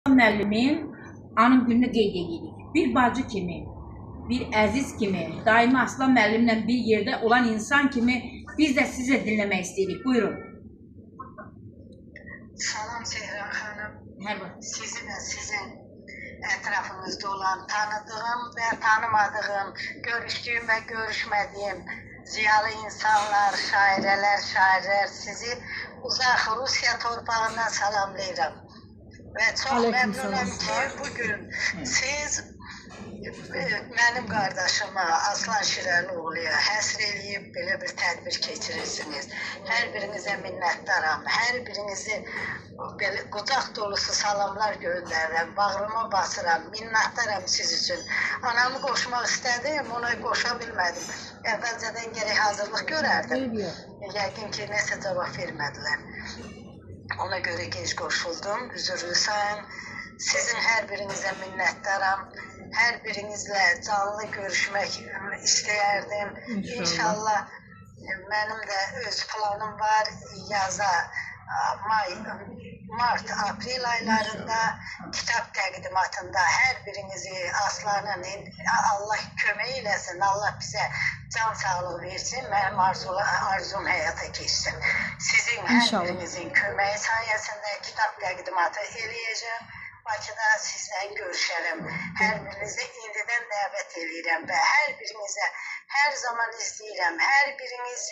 Müəllimin anım gününü qeyd edirik. Bir bacı kimi, bir əziz kimi, daimi Aslan müəllimlə bir yerdə olan insan kimi biz də sizi dinləmək istəyirik. Buyurun. Salam Sehran xanım. Hər vaxt. Sizin və sizin ətrafınızda olan tanıdığım və tanımadığım, görüşdüyüm və görüşmədiyim ziyalı insanlar, şairələr sizi uzaq Rusiya torpağından salamlayıram. Və çox məmnunam ki, bugün siz mənim qardaşıma, Aslan Şirəloğluya həsr eləyib belə bir tədbir keçirirsiniz. Hər birinizə minnətdaram, hər birinizi belə qucaq dolusu salamlar göndərirəm, bağrıma basıram, minnətdaram siz üçün. Anamı qoşmaq istədim, ona qoşa bilmədim. Əvvəlcədən gərək hazırlıq görərdim. Yəqin ki, nəsə cavab vermədilər. Ona görə gec qoşuldum, üzürlü sayın. Sizin hər birinizə minnətdaram. Hər birinizlə canlı görüşmək istəyərdim. İnşallah mənim də öz planım var. Yaza, mart, aprel aylarında kitab təqdimatında hər birinizi Aslanın Allah kömək eləsin, Allah bizə can sağlığı versin, mənim arzum həyata keçsin. Sizin hər birinizin köməyi sayəsində kitab təqdimatı eləyəcəm. Bakıda sizlə görüşərəm. Hər birinizi indidən dəvət edirəm və hər birinizə hər zaman izləyirəm. Hər biriniz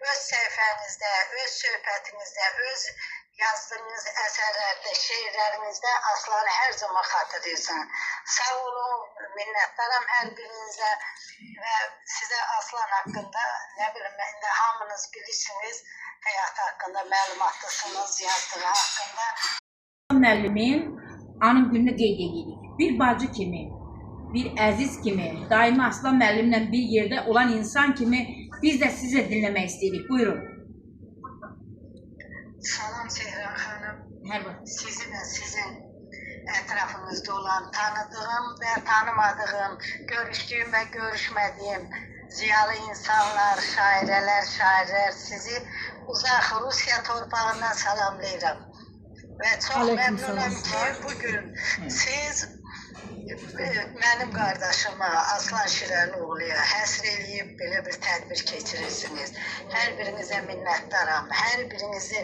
öz səhifənizdə, öz söhbətinizdə, öz yazdığınız əsərlərdə, şeirlərinizdə Aslanı hər zaman xatırlayırsan. Sağ olun, minnətdaram hər birinizə və sizə Aslan haqqında, nə bilim, indi hamınız bilirsiniz, həyatı haqqında məlumatlısınız, yazdığı haqqında. Müəllimin anım gününü qeyd edirik. Bir bacı kimi, bir əziz kimi, daimi Aslan müəllimlə bir yerdə olan insan kimi biz də sizi dinləmək istəyirik. Buyurun. Salam Sehran xanım. Hər vaxt. Sizin və sizin ətrafınızda olan tanıdığım və tanımadığım, görüşdüyüm və görüşmədiyim ziyalı insanlar, şairələr sizi uzaq Rusiya torpağından salamlayıram. Və çox məmnunam ki, bugün siz mənim qardaşıma, Aslan Şirəloğluya həsr eləyib belə bir tədbir keçirirsiniz. Hər birinizə minnətdaram, hər birinizi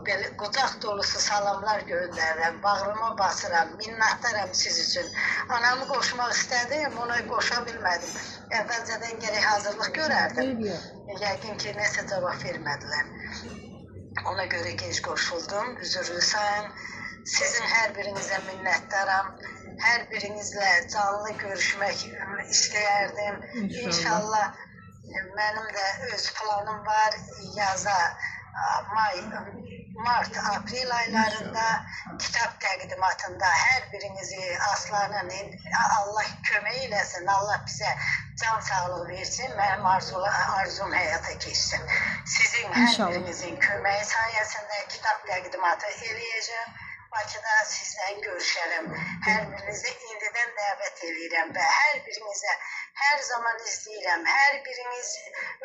belə qucaq dolusu salamlar göndərirəm, bağrıma basıram, minnətdaram siz üçün. Anamı qoşmaq istədim, ona qoşa bilmədim. Əvvəlcədən gərək hazırlıq görərdim. Yəqin ki, nəsə cavab vermədilər. Ona görə gec qoşuldum, üzürlü sayın. Sizin hər birinizə minnətdaram. Hər birinizlə canlı görüşmək istəyərdim. İnşallah mənim də öz planım var. Yaza, mart, aprel aylarında kitab təqdimatında hər birinizi Aslanın Allah kömək eləsin, Allah bizə can sağlığı versin, mənim arzum həyata keçsin. Sizin hər birinizin köməyi sayəsində kitab təqdimatı eləyəcəm. Bakıda sizlə görüşərəm. Hər birinizi indidən dəvət edirəm və hər birinizə hər zaman izləyirəm. Hər biriniz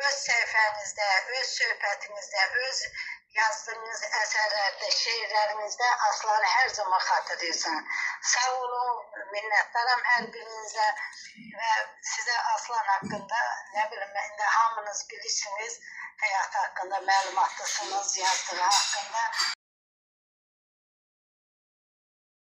öz səhifənizdə, öz söhbətinizdə, öz yazdığınız əsərlərdə, şeirlərinizdə Aslanı hər zaman xatırlayırsan. Sağ olun, minnətdaram hər birinizə və sizə Aslan haqqında, nə bilim, indi hamınız bilirsiniz, həyatı haqqında məlumatlısınız, yazdığı haqqında.